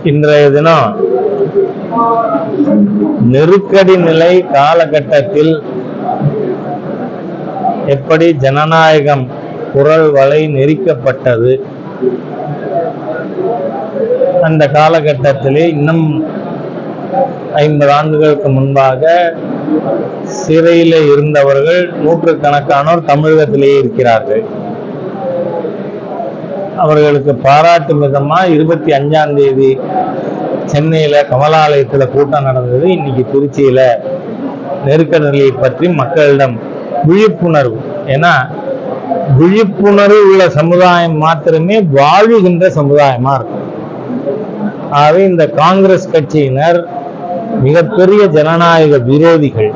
இன்றைய தினம் நெருக்கடி நிலை காலகட்டத்தில் எப்படி ஜனநாயகம் குரல் வலை நெரிக்கப்பட்டது, அந்த காலகட்டத்திலே இன்னும் 50 ஆண்டுகளுக்கு முன்பாக சிறையில் இருந்தவர்கள் நூற்றுக்கணக்கானோர் தமிழகத்திலேயே இருக்கிறார்கள். அவர்களுக்கு பாராட்டும் விதமா 25ஆம் தேதி சென்னையில கமலாலயத்தில் கூட்டம் நடந்தது. இன்னைக்கு திருச்சியில நெருக்கடி நிலையை பற்றி மக்களிடம் விழிப்புணர்வு. ஏன்னா விழிப்புணர்வு உள்ள சமுதாயம் மாத்திரமே வாழுகின்ற சமுதாயமா இருக்கும். ஆகவே இந்த காங்கிரஸ் கட்சியினர் மிகப்பெரிய ஜனநாயக விரோதிகள்.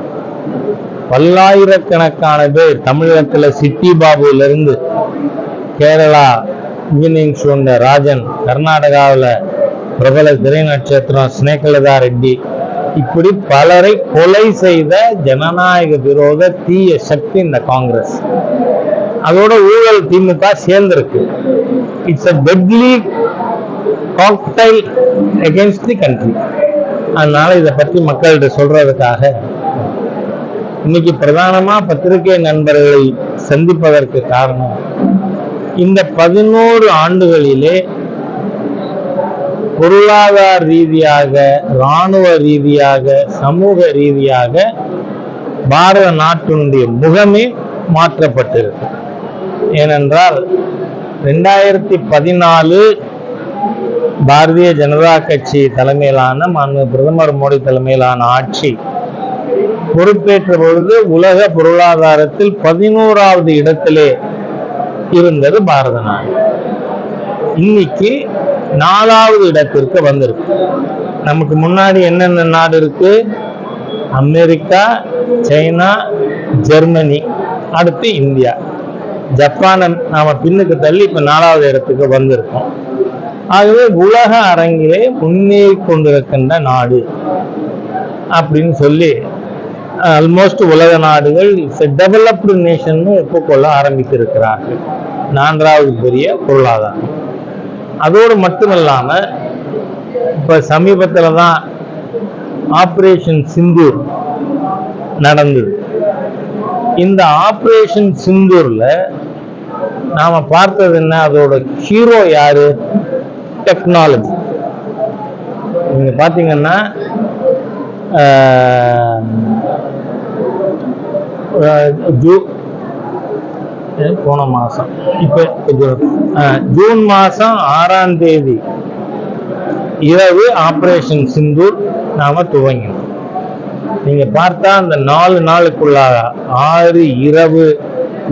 பல்லாயிரக்கணக்கான பேர் தமிழகத்தில் சிட்டி பாபுவிலிருந்து, கேரளா ஈவினிங் ஷோண்ட ராஜன், கர்நாடகாவில் பிரபல திரை நட்சத்திரம் ஸ்னேகலதா ரெட்டி, இப்படி பலரை கொலை செய்த ஜனநாயக விரோத தீய சக்தி இந்த காங்கிரஸ். அதோட ஊழல் திமுக சேர்ந்திருக்கு. It's a deadly cocktail against the country. அதனால இதை பற்றி மக்கள்கிட்ட சொல்றதுக்காக இன்னைக்கு பிரதானமா பத்திரிகை நண்பர்களை சந்திப்பதற்கு காரணம், இந்த 11 ஆண்டுகளிலே பொருளாதார ரீதியாக, இராணுவ ரீதியாக, சமூக ரீதியாக பாரத நாட்டினுடைய முகமே மாற்றப்பட்டிருக்கு. ஏனென்றால் 2014 பாரதிய ஜனதா கட்சி தலைமையிலான மாண்புமிகு பிரதமர் மோடி தலைமையிலான ஆட்சி பொறுப்பேற்ற பொழுது உலக பொருளாதாரத்தில் 11வது இடத்திலே இருந்தது பாரத நாடு. இன்னைக்கு 4வது இடத்திற்கு வந்திருக்கு. நமக்கு முன்னாடி என்னென்ன நாடு இருக்கு? அமெரிக்கா, சைனா, ஜெர்மனி, அடுத்து இந்தியா, ஜப்பானை நாம பின்னுக்கு தள்ளி இப்ப 4வது இடத்துக்கு வந்திருக்கோம். ஆகவே உலக அரங்கிலே முன்னேறி கொண்டிருக்கின்ற நாடு அப்படின்னு சொல்லி ஆல்மோஸ்ட் உலக நாடுகள் டெவலப்டு நேஷன் ஒப்புக்கொள்ள ஆரம்பித்திருக்கிறார்கள். 4வது பெரிய பொருளாதாரம். அதோடு மட்டுமல்லாம இப்ப சமீபத்துல தான் ஆபரேஷன் சிந்தூர் நடந்தது. இந்த ஆபரேஷன் சிந்தூர்ல நாம பார்த்தது என்ன? அதோட ஹீரோ யாரு? டெக்னாலஜி. நீங்க பாத்தீங்கன்னா போன மாசம் இப்ப ஜூன் மாசம் 6ஆம் தேதி இரவு ஆபரேஷன் சிந்தூர் நாம துவங்கினோம். நீங்க பார்த்தா அந்த 4 நாளுக்குள்ளாக 6 இரவு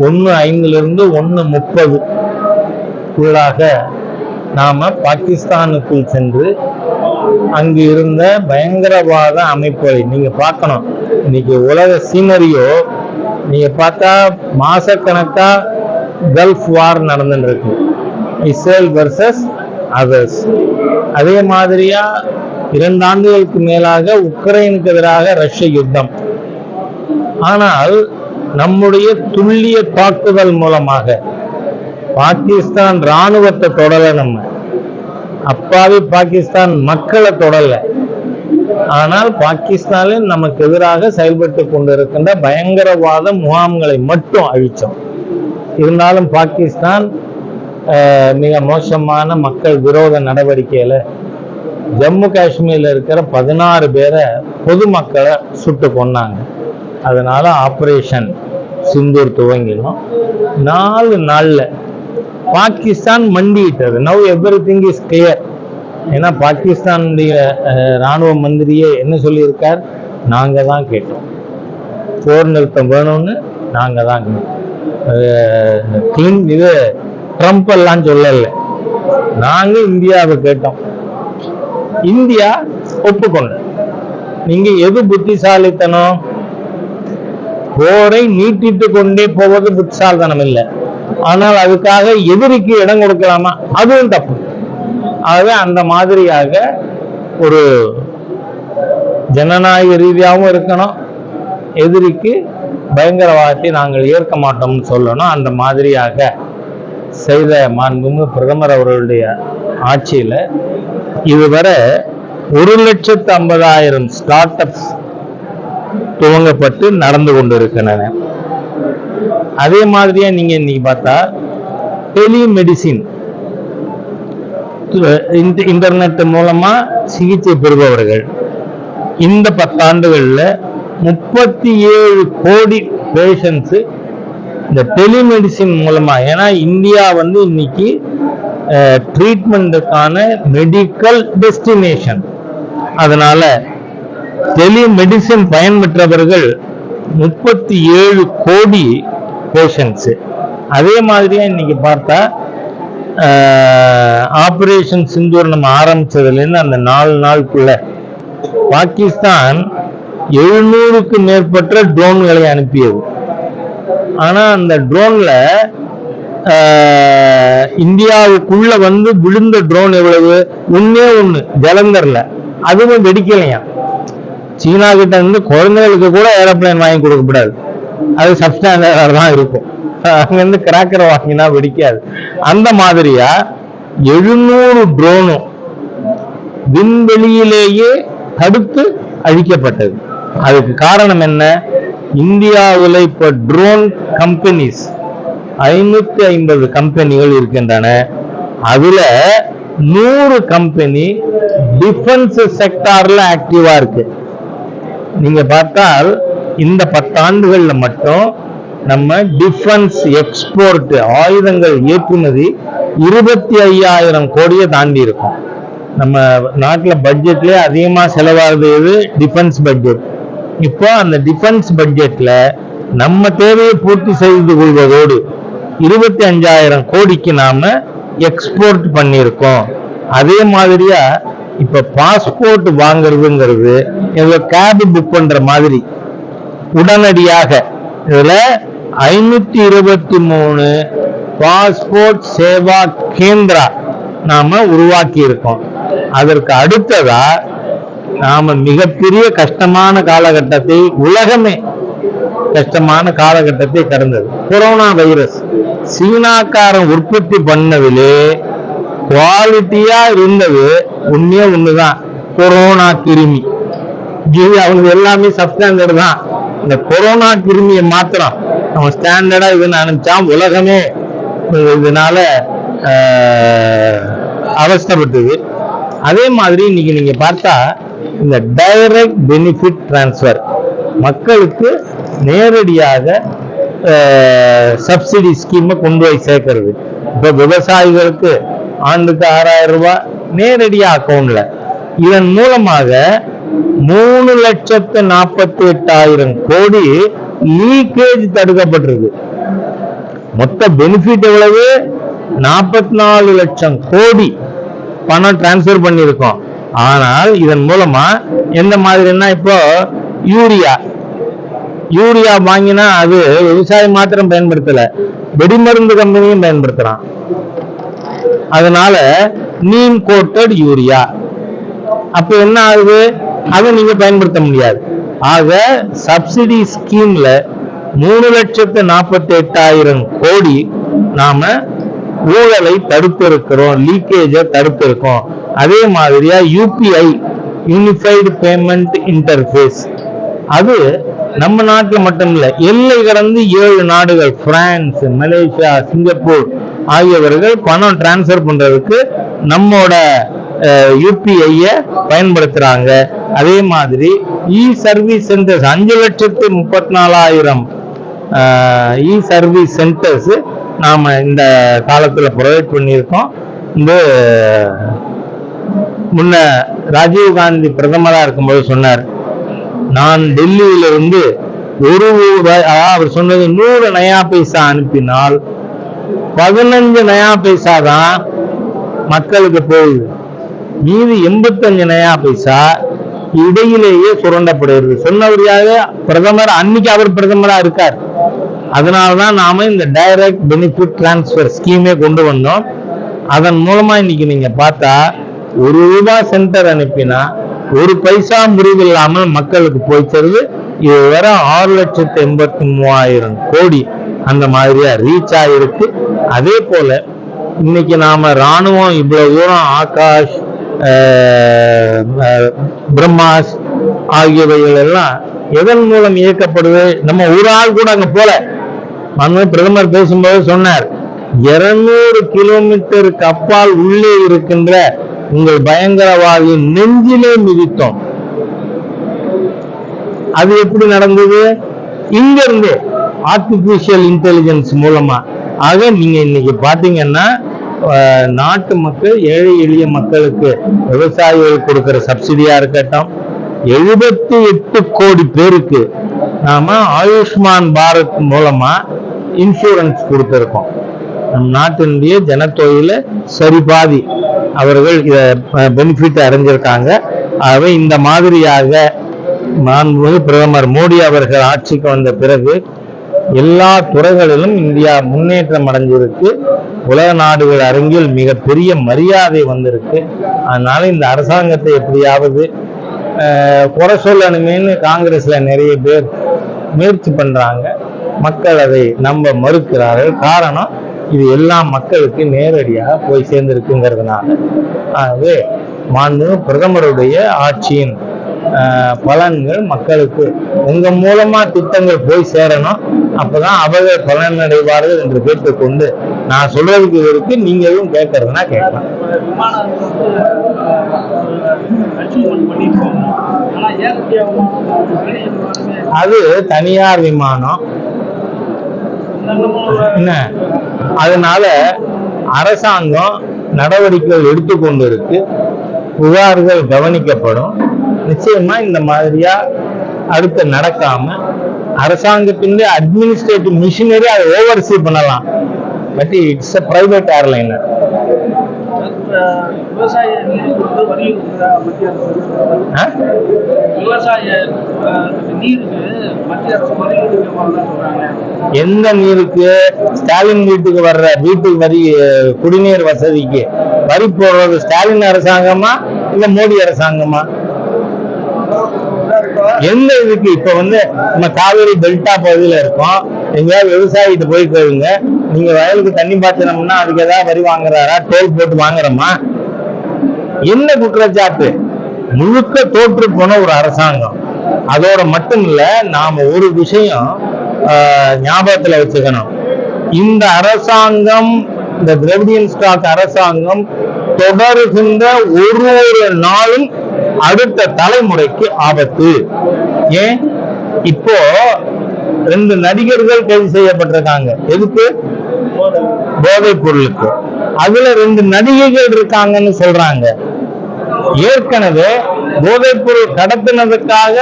1:05 1:30 நாம பாகிஸ்தானுக்குள் சென்று அங்கு இருந்த பயங்கரவாத அமைப்புகளை நீங்க பார்க்கணும். இன்னைக்கு உலக சீனரியோ நீங்க பார்த்தா மாசக்கணக்கா கல்ஃப் வார் நடந்துட்டு இருக்கு, இஸ்ரேல் வர்சஸ் அதர்ஸ். அதே மாதிரியா 2 ஆண்டுகளுக்கு மேலாக உக்ரைனுக்கு எதிராக ரஷ்ய யுத்தம். ஆனால் நம்முடைய துல்லிய தாக்குதல் மூலமாக பாகிஸ்தான் ராணுவத்தை தொடல, நம்ம அப்பாவி பாகிஸ்தான் மக்களை தொடல. ஆனால் பாகிஸ்தானில் நமக்கு எதிராக செயல்பட்டு கொண்டிருக்கின்ற பயங்கரவாத முகாம்களை மட்டும் அழிச்சோம். இருந்தாலும் பாகிஸ்தான் மிக மோசமான மக்கள் விரோத நடவடிக்கையில ஜம்மு காஷ்மீர்ல இருக்கிற 16 பேரை பொதுமக்களை சுட்டு கொன்னாங்க. அதனால ஆபரேஷன் சிந்தூர் துவங்கினோம். 4 நாள்ல பாகிஸ்தான் மண்டிட்டது. Now everything is clear. ஏன்னா பாகிஸ்தானுடைய ராணுவ மந்திரியே என்ன சொல்லியிருக்கார்? நாங்க தான் கேட்டோம், போர் நிறுத்தம் வேணும்னு நாங்க தான் இது ட்ரம்ப் எல்லாம் சொல்லல, நாங்க இந்தியாவை கேட்டோம். இந்தியா ஒப்புக்கொண்ட. நீங்க எது புத்திசாலித்தனம்? போரை நீட்டிட்டு கொண்டே போவது புத்திசாலித்தனம் இல்லை. ஆனால் அதுக்காக எதிரிக்கு இடம் கொடுக்கலாமா? அதுவும் தப்பு. ஆகவே அந்த மாதிரியாக ஒரு ஜனநாயக ரீதியாகவும் இருக்கணும், எதிரிக்கு பயங்கரவாதத்தை நாங்கள் ஏற்க மாட்டோம்னு சொல்லணும். அந்த மாதிரியாக செய்த மாண்புமிகு பிரதமர் அவர்களுடைய ஆட்சியில இதுவரை 1,50,000 ஸ்டார்ட் அப்ஸ் துவங்கப்பட்டு நடந்து கொண்டிருக்கின்றன. அதே மாதிரியா நீங்க இன்னைக்கு பார்த்தா டெலிமெடிசின், இன்டர்நெட் மூலமா சிகிச்சை பெறுபவர்கள் இந்த 10 ஆண்டுகள்ல 37 கோடி பேஷண்ட்ஸ் இந்த டெலிமெடிசின் மூலமா. ஏன்னா இந்தியா இன்னைக்கு ட்ரீட்மெண்ட்டுக்கான மெடிக்கல் டெஸ்டினேஷன். அதனால டெலிமெடிசின் பயன்பெற்றவர்கள் 37 கோடி பேஷண்ட்ஸ். அதே மாதிரியா இன்னைக்கு பார்த்தா ஆபரேஷன் சிந்தூர் நம்ம ஆரம்பிச்சதுலேருந்து அந்த 4 நாளுக்குள்ள பாகிஸ்தான் 700க்கு மேற்பட்ட ட்ரோன்களை அனுப்பியது. ஆனா அந்த ட்ரோன்ல இந்தியாவுக்குள்ள விழுந்த ட்ரோன் எவ்வளவு? 1 ஜலந்தர்ல, அதுவும் வெடிக்கலையாம். சீனா கிட்ட குழந்தைகளுக்கு கூட ஏரோப்ளைன் வாங்கி கொடுக்கப்படாது, அது சப்ஸ்டாண்டர்டா தான் இருக்கும். அங்கிருந்து கிராக்கர் வாங்கினா வெடிக்காது. அந்த மாதிரியா 700 ட்ரோனும் விண்வெளியிலேயே தடுத்து அழிக்கப்பட்டது. அதுக்கு காரணம் என்ன? இந்தியாவில் இப்ப ட்ரோன் கம்பெனிஸ் 550 கம்பெனிகள் இருக்கின்றன. அதுல 100 கம்பெனி டிஃபென்ஸ் செக்டார்ல ஆக்டிவா இருக்கு. நீங்க பார்த்தால் இந்த 10 ஆண்டுகள்ல மட்டும் நம்ம டிஃபென்ஸ் எக்ஸ்போர்ட், ஆயுதங்கள் ஏற்றுமதி 25,000 கோடியை தாண்டி இருக்கும். நம்ம நாட்டில் பட்ஜெட்ல அதிகமா செலவாகுது எது? Defence budget. இப்போ அந்த டிஃபென்ஸ் பட்ஜெட்ல நம்ம தேவையை பூர்த்தி செய்து கொள்வதோடு 25,000 கோடிக்கு நாம எக்ஸ்போர்ட் பண்ணியிருக்கோம். அதே மாதிரியா இப்ப பாஸ்போர்ட் வாங்குறதுங்கிறது கேப் புக் பண்ற மாதிரி உடனடியாக இதுல 523 பாஸ்போர்ட் சேவா கேந்திரா நாம உருவாக்கி இருக்கோம். அதற்கு அடுத்ததா நாம மிகப்பெரிய கஷ்டமான காலகட்டத்தை, உலகமே கஷ்டமான காலகட்டத்தை கடந்தது. கொரோனா வைரஸ் சீனாக்காரன் உற்பத்தி பண்ணதிலே குவாலிட்டியா இருந்தது ஒண்ணுதான், கொரோனா கிருமி. அவங்க எல்லாமே சப்ஸ்டாண்டர்ட் தான். இந்த கொரோனா கிருமியை மாத்திரம் அவன் ஸ்டாண்டர்டா இதுன்னு அனுப்பிச்சான். உலகமே இதனால அவஸ்தைப்பட்டது. அதே மாதிரி இன்னைக்கு நீங்க பார்த்தா இந்த டைரக்ட் பெனிஃபிட் டிரான்ஸ்பர், மக்களுக்கு நேரடியாக சப்சிடி ஸ்கீமை கொண்டு போய் சேர்க்கிறது. இப்ப விவசாயிகளுக்கு ஆண்டுக்கு 6,000 ரூபாய் நேரடியா அக்கௌண்ட்ல. இதன் மூலமாக 3,48,000 கோடி லீக்கேஜ் தடுக்கப்பட்டிருக்கு. மொத்த பெனிஃபிட் எவ்வளவு? 44 லட்சம் கோடி பணம் டிரான்ஸ்பர் பண்ணியிருக்கோம். ஆனால் இதன் மூலமா எந்த மாதிரின்னா, இப்போ யூரியா வாங்கினா அது விவசாயம் மாத்திரம் பயன்படுத்தல, வெடிமருந்து கம்பெனியும் பயன்படுத்துறான். அதனால நீம் கோட்டட் யூரியா, அப்ப என்ன ஆகுது? அதை நீங்க பயன்படுத்த முடியாது. ஆக சப்சிடி ஸ்கீம்ல 3,48,000 கோடி நாம ஊழலை தடுத்து இருக்கிறோம், லீக்கேஜை தடுத்து இருக்கோம். அதே மாதிரியா UPI, யூனிஃபைடு பேமெண்ட் இன்டர்ஃபேஸ், அது நம்ம நாட்டில் மட்டும் இல்ல, எல்லை கடந்து 7 நாடுகள், பிரான்ஸ், மலேசியா, சிங்கப்பூர் ஆகியவர்கள் பணம் டிரான்ஸ்பர் பண்றதுக்கு நம்மோட UPI பயன்படுத்துறாங்க. அதே மாதிரி சர்வீஸ் சென்டர்ஸ் 5,34,000 சர்வீஸ் சென்டர்ஸ் நாம இந்த காலத்துல ப்ரொவைட் பண்ணியிருக்கோம். இந்த முன்ன ராஜீவ் காந்தி பிரதமரா இருக்கும்போது சொன்னார், நான் டெல்லியில இருந்து அவர் சொன்னது 100 நயா பைசா அனுப்பினால் 15 நயா பைசா தான் மக்களுக்கு போகுது, மீதி 85 நயா பைசா இடையிலேயே சுரண்டப்படுகிறது. சொன்னவரியாக பிரதமர், அன்னைக்கு அவர் பிரதமரா இருக்கார். அதனாலதான் நாம இந்த டைரக்ட் பெனிஃபிட் டிரான்ஸ்பர் ஸ்கீமே கொண்டு வந்தோம். அதன் மூலமா இன்னைக்கு நீங்க பார்த்தா ₹1 சென்டர் அனுப்பினா 1 பைசா முறிவில்லாமல் மக்களுக்கு போய் சேருது. இது வர 6,83,000 கோடி அந்த மாதிரியா ரீச் ஆயிருக்கு. அதே போல இன்னைக்கு நாம ராணுவம் இவ்வளவு தூரம் ஆகாஷ் பிரம்மாஸ் ஆகியவைகள் எல்லாம் எதன் மூலம் இயக்கப்படுது? நம்ம ஒரு ஆள் கூட அங்க போல. பிரதமர் பேசும்போது சொன்னார், 200 கிலோமீட்டருக்கு அப்பால் உள்ளே இருக்கின்ற உங்கள் பயங்கரவாதியின் நெஞ்சிலே மிதித்தோம். அது எப்படி நடந்தது? இங்க இருந்து ஆர்டிபிஷியல் இன்டெலிஜென்ஸ் மூலமா. ஆக நீங்க இன்னைக்கு பாத்தீங்கன்னா நாட்டு மக்கள், ஏழை எளிய மக்களுக்கு விவசாயிகள் கொடுக்கிற சப்சிடியா இருக்கட்டும், 78 கோடி பேருக்கு நாம ஆயுஷ்மான் பாரத் மூலமா இன்சூரன்ஸ் கொடுத்திருக்கோம். நம் நாட்டினுடைய ஜனத்தொகையில சரிபாதி அவர்கள் இத பெனிஃபிட் அடைஞ்சிருக்காங்க. ஆகவே இந்த மாதிரியாக மாண்புமிகு பிரதமர் மோடி அவர்கள் ஆட்சிக்கு வந்த பிறகு எல்லா துறைகளிலும் இந்தியா முன்னேற்றம் அடைஞ்சிருக்கு. உலக நாடுகள் அரங்கில் மிகப்பெரிய மரியாதை வந்திருக்கு. அதனால இந்த அரசாங்கத்தை எப்படியாவது குறை சொல்லணுமேன்னு காங்கிரஸ்ல நிறைய பேர் முயற்சி பண்றாங்க. மக்கள் அதை நம்ப மறுக்கிறார்கள். காரணம், இது எல்லா மக்களுக்கு நேரடியாக போய் சேர்ந்திருக்குங்கிறதுனால. ஆகவே மாண்புமிகு பிரதமருடைய ஆட்சியின் பலன்கள் மக்களுக்கு உங்க மூலமா திட்டங்கள் போய் சேரணும். அப்பதான் அவர்கள் பலன் அடைவார்கள் என்று கேட்டுக்கொண்டு நான் சொல்றதுக்கு இருக்கு. நீங்க எதுவும் கேட்கறதுனா கேட்கலாம். அது தனியார் விமானம் என்ன, அதனால அரசாங்கம் நடவடிக்கைகள் எடுத்துக்கொண்டு இருக்கு. புகார்கள் கவனிக்கப்படும். நிச்சயமா இந்த மாதிரியா அடுத்து நடக்காம அரசாங்கத்தின் அட்மினிஸ்ட்ரேட்டிவ் மிஷினரி அதை ஓவர்சீ பண்ணலாம். But it's a private airliner. எந்த நீருக்கு? ஸ்டாலின் வீட்டுக்கு வர்ற வீட்டுக்கு வரி, குடிநீர் வசதிக்கு வரி போடுறது ஸ்டாலின் அரசாங்கமா இல்ல மோடி அரசாங்கமா? எந்த இதுக்கு? இப்ப நம்ம காவிரி டெல்டா பகுதியில இருக்கோம். எங்கேயாவது விவசாயிகிட்ட போய் கேளுங்க, நீங்க வயலுக்கு தண்ணி பாய்ச்சணும்னா அதுக்கு ஏதாவது வரி வாங்குறாரா? டோல் போட்டு வாங்குறோமா? என்ன குற்றச்சாட்டு? முழுக்க தோற்று போன ஒரு அரசாங்கம். அதோட மட்டும் இல்ல, நாம ஒரு விஷயம் ஞாபகத்துல வச்சுக்கணும். இந்த அரசாங்கம், இந்த திராவிடியன் ஸ்டாக் அரசாங்கம் தொடர்கின்ற ஒரு நாளும் அடுத்த தலைமுறைக்கு ஆபத்து. ஏன்? இப்போ 2 நடிகர்கள் கைது செய்யப்பட்டிருக்காங்க. எதுக்கு? போதைப் பொருளுக்கு. அதுல 2 நடிகைகள் இருக்காங்கன்னு சொல்றாங்க. ஏற்கனவே போதைப் பொருள் கடத்தினதுக்காக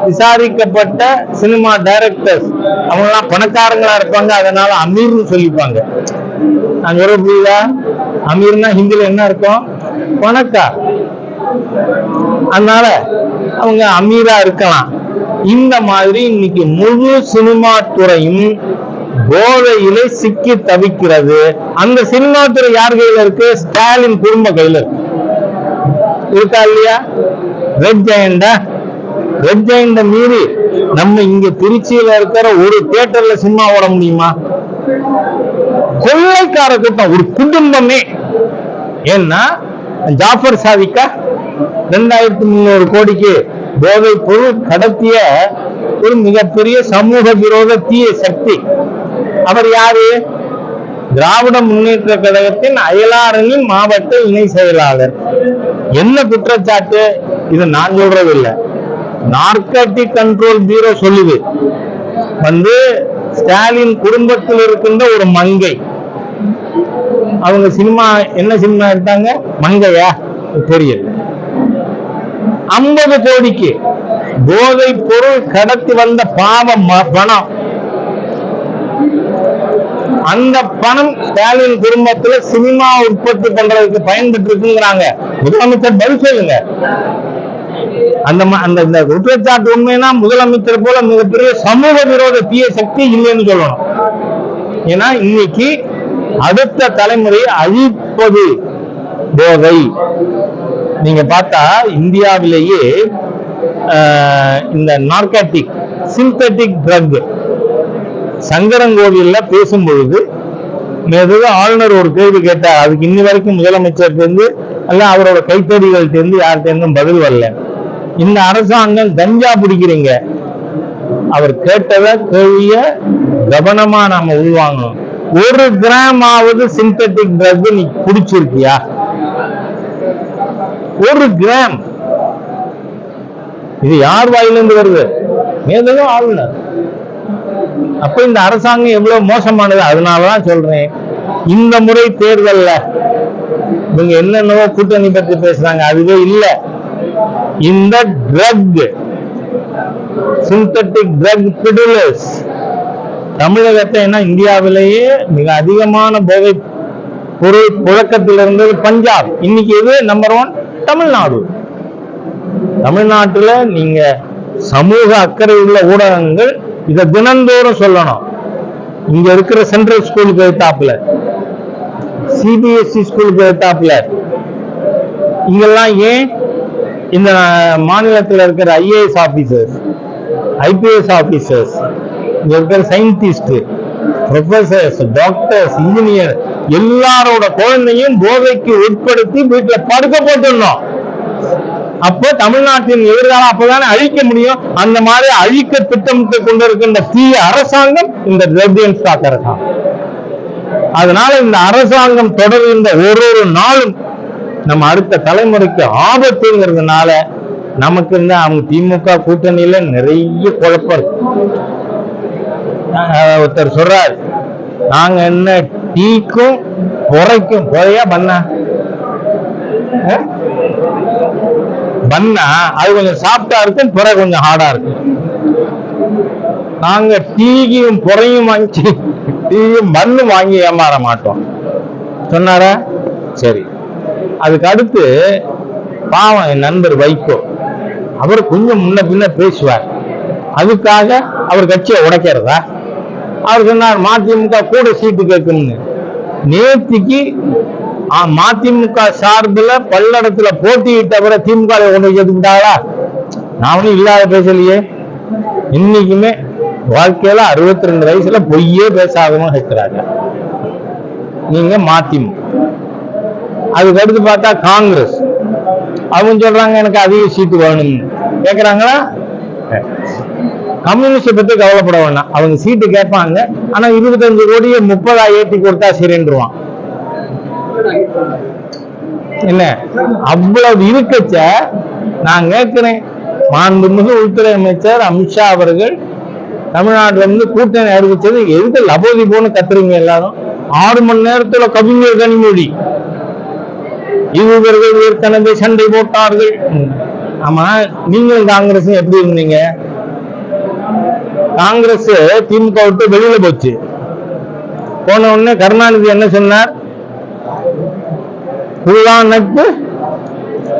விசாரிக்கப்பட்ட சினிமா டைரக்டர்ஸ் அவங்க எல்லாம் பணக்காரங்களா இருப்பாங்க. அதனால அமீர்னு சொல்லிப்பாங்க. நான் சொல்ல புரியுதா? அமீர்னா ஹிந்தில என்ன இருக்கும்? பணக்கார். அதனால அவங்க அமீரா இருக்கலாம். இந்த மாதிரி இன்னைக்கு முழு சினிமா துறையும் போதையிலே சிக்கி தவிக்கிறது. அந்த சினிமா துறை யார் கையில இருக்கு? ஸ்டாலின் குடும்ப கையில இருக்கா இல்லையா? ரெட் ஜெயண்டா? ரெட் ஜெயண்ட மீறி நம்ம இங்க திருச்சியில இருக்கிற ஒரு தியேட்டர்ல சினிமா ஓட முடியுமா? கொள்ளைக்கார கூட்டம், ஒரு குடும்பமே. ஏன்னா ஜாஃபர் சாதிக்கா 2300 கோடிக்கு போதை பொருள் கடத்திய ஒரு மிகப்பெரிய சமூக விரோத தீய சக்தி. அவர் யாரு? திராவிட முன்னேற்ற கழகத்தின் அயலாரின் மாவட்ட இணை செயலாளர். என்ன குற்றச்சாட்டு? இது நான் சொல்றது இல்லை, நார்கோட்டிக் கண்ட்ரோல் பியூரோ சொல்லுது. ஸ்டாலின் குடும்பத்தில் இருக்கின்ற ஒரு மங்கை, அவங்க சினிமா என்ன சினிமா எடுத்தாங்க? மங்கையா தெரியல. 50 கோடிக்கு போதை பொருள் கடத்தி வந்த பாவம் பணம். அந்த பணம் ஸ்டாலின் குடும்பத்துல சினிமா உற்பத்தி பண்றதுக்கு பயன்பட்டு இருக்குங்கிறாங்க. முதலமைச்சர் பதில் சொல்லுங்க. அந்த குற்றச்சாட்டு உண்மைனா முதலமைச்சர் போல மிகப்பெரிய சமூக விரோத தீய சக்தி இல்லைன்னு சொல்லணும். ஏன்னா இன்னைக்கு அடுத்த தலைமுறையை அழிப்பது போதை. நீங்க பார்த்தா இந்தியாவிலேயே இந்த நார்கோட்டிக் சிந்தட்டிக் ட்ரக் சங்கரங்கோவில்ல பேசும்பொழுது ஆளுநர் ஒரு கேள்வி கேட்டார். அதுக்கு இன்னி வரைக்கும் முதலமைச்சருக்கு அல்ல அவரோட கைத்தறிகள் தெரிந்து யார்கிட்ட பதில் வரல. இந்த அரசாங்கம் கஞ்சா பிடிக்கிறீங்க, அவர் கேட்டதை கேள்விய கவனமா நாம உள்வாங்கணும். 1 கிராம் ஆவது சிந்தட்டிக் ட்ரக் நீ குடிச்சிருக்கியா? 1 கிராம். இது யார் வாயிலிருந்து வருது? மேலும் ஆளுநர். அப்ப இந்த அரசாங்கம் எவ்வளவு மோசமானது. அதனாலதான் சொல்றேன், இந்த முறை தேர்தல்ல நீங்க என்னென்னவோ கூட்டணி பற்றி பேசுறாங்க, அதுவே இல்ல. இந்த ட்ரக், சிந்தட்டிக் ட்ரக் பிடிலர்ஸ் தமிழகத்தை என்ன இந்தியாவிலேயே மிக அதிகமான போதை பொருள் புழக்கத்தில் இருந்தது பஞ்சாப். இன்னைக்கு எது நம்பர் 1? தமிழ்நாடு. தமிழ்நாட்டுல நீங்க சமூக அக்கறை உள்ள ஊடகங்கள் இதை தினந்தோறும் சொல்லணும். இங்க இருக்கிற சென்ட்ரல் ஸ்கூலுக்கு எதிர்த்தாப்புல, சிபிஎஸ்இ ஸ்கூலுக்கு எதிர்த்தாப்புல, இங்கெல்லாம் ஏன் இந்த மாநிலத்தில் இருக்கிற ஐஏஎஸ் ஆபீசர்ஸ், ஐபிஎஸ் ஆபீசர்ஸ், இங்க இருக்கிற சயின்டிஸ்ட், ப்ரொஃபசர்ஸ், டாக்டர்ஸ், இன்ஜினியர் எல்லாரோட குழந்தையும் போதைக்கு உட்படுத்தி வீட்டுல படுக்க போட்டுடணும். அப்போ தமிழ்நாட்டின் எதிர்காலம் அப்பதானே அழிக்க முடியும். அந்த மாதிரி அழிக்க திட்டமிட்டு கொண்டிருக்கின்ற தீய அரசாங்கம் இந்த ரெப்டியன் ஸ்டாக் அரசாங்கம். அதனால இந்த அரசாங்கம் தொடர்கின்ற ஒரு நாளும் நம்ம அடுத்த தலைமுறைக்கு ஆபத்துங்கிறதுனால நமக்கு இந்த அவங்க திமுக கூட்டணியில நிறைய குழப்பம். ஒருத்தர் சொல்றாரு, நாங்க என்ன டீக்கும் பொறைக்கும் பொறையா பண்ணா அது கொஞ்சம் சாஃப்டா இருக்கும், பொறை கொஞ்சம் ஹார்டா இருக்கும். நாங்க டீயும் பொறையும் வாங்கி டீயும் மண்ணும் வாங்கி ஏமாற மாட்டோம் சொன்னாரா? சரி. அதுக்கு அடுத்து பாவம் என் நண்பர் வைகோ, அவர் கொஞ்சம் முன்ன பின்ன பேசுவார். அதுக்காக அவர் கட்சியை உடைக்கிறதா? அவர் சொன்னார் மதிமுக கூட சீட்டு கேட்கணும்னு. நேற்றுக்கு மதிமுக சார்பில் பல்லடத்துல போட்டியிட்டவர திமுக கொண்டு சேர்த்துக்கிட்டாங்களா? நானும் இல்லாத பேசலையே. இன்னைக்குமே வாழ்க்கையில 62 வயசுல பொய்யே பேசாதவங்க இருக்கிறாங்க. நீங்க மதிமுக. அதுக்கு அடுத்து பார்த்தா காங்கிரஸ், அவங்க சொல்றாங்க எனக்கு அதிக சீட்டு வேணும்னு கேட்கிறாங்களா? கம்யூனிஸ்ட் பத்தி கவலைப்பட வேண்டாம், அவங்க சீட்டு கேட்பாங்க. ஆனா 25 கோடியை 30 ஏற்றி கொடுத்தா சரின்றுவான். என்ன அவ்வளவு இருக்கச்ச நான் கேட்கிறேன், மாண்புமிகு உள்துறை அமைச்சர் அமித்ஷா அவர்கள் தமிழ்நாட்டில இருந்து கூட்டணி அறிவிச்சது எதுக்கு லபோதி போன்னு கத்துறீங்க எல்லாரும்? 6 மணி நேரத்துல கவிஞர் கனிமொழி இவர்கள் ஏற்கனவே சண்டை போட்டார்கள். ஆமா, நீங்களும் காங்கிரஸும் எப்படி இருந்தீங்க? காங்கிரஸ் திமுக விட்டு வெளியில போச்சு. போன உடனே கருணாநிதி என்ன சொன்னார்? நட்பு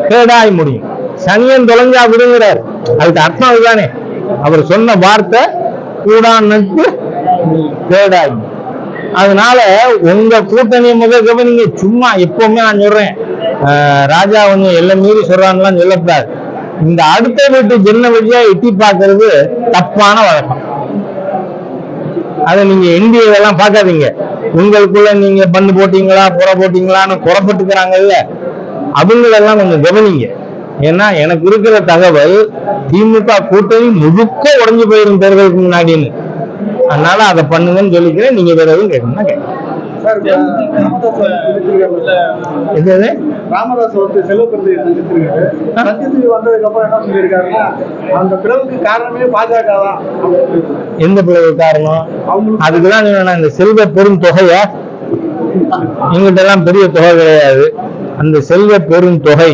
கேடாய் முடியும், சனியன் தொலைஞ்சா விடுங்கிறார். அதுக்கு அர்த்தம் அதுதானே. அவர் சொன்ன வார்த்தை கூடா நட்பு கேடாய். அதனால உங்க கூட்டணி முதல் கவனிங்க. சும்மா எப்பவுமே நான் சொல்றேன், ராஜா கொஞ்சம் எல்லாம் மீறி சொல்றான்லாம் சொல்லக்கூடாது. இந்த அடுத்த வீட்டு ஜென்ன வழியா எட்டி பார்க்கறது தப்பான வழக்கம். அதை நீங்க எல்லாம் பார்க்காதீங்க. உங்களுக்குள்ள நீங்க பண்ணு போட்டீங்களா புற போட்டீங்களான்னு புறப்பட்டுக்கிறாங்கல்ல, அவங்களெல்லாம் கொஞ்சம் கவனிங்க. ஏன்னா எனக்கு இருக்கிற தகவல் திமுக கூட்டணி முழுக்க உடஞ்சு போயிரும் தேர்தலுக்கு முன்னாடின்னு. அதனால அதை பண்ணுங்கன்னு சொல்லிக்கிறேன். நீங்க வேற எதுவும் கேட்கணும்னா கேட்கணும். ராமதாஸ் செல்வப்பிரதி வந்ததுக்கு அப்புறம் என்ன சொல்லியிருக்காருன்னா, அந்த பிளவுக்கு காரணமே பாஜக தான். எந்த பிளவு காரணம்? அதுக்குதான் இந்த செல்வ பெரும் தொகைய எங்கிட்ட எல்லாம் பெரிய தொகை கிடையாது. அந்த செல்வ பெரும் தொகை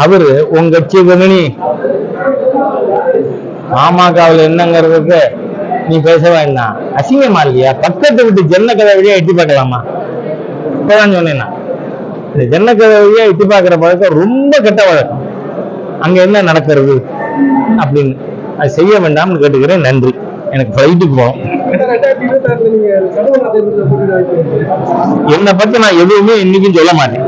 அவரு உங்க கட்சி கவனி பாமகவில் என்னங்கிறதுக்கு நீ பேச வேண்டாம். அசிங்கமா இல்லையா? பக்கத்து விட்டு ஜென்ன கதை வழியா எட்டி பார்க்கலாமா? இப்பதான் சொன்னேன்னா இந்த ஜென்ன கதை வழியா எட்டி பார்க்கிற பழக்கம் ரொம்ப கெட்ட வழக்கம். அங்க என்ன நடக்கிறது அப்படின்னு அது செய்ய வேண்டாம்னு கேட்டுக்கிறேன். நன்றி. எனக்கு ஃப்ளைட்டுக்கு போகும். என்னை பத்தி நான் எதுவுமே இன்னைக்கும் சொல்ல மாட்டேன்.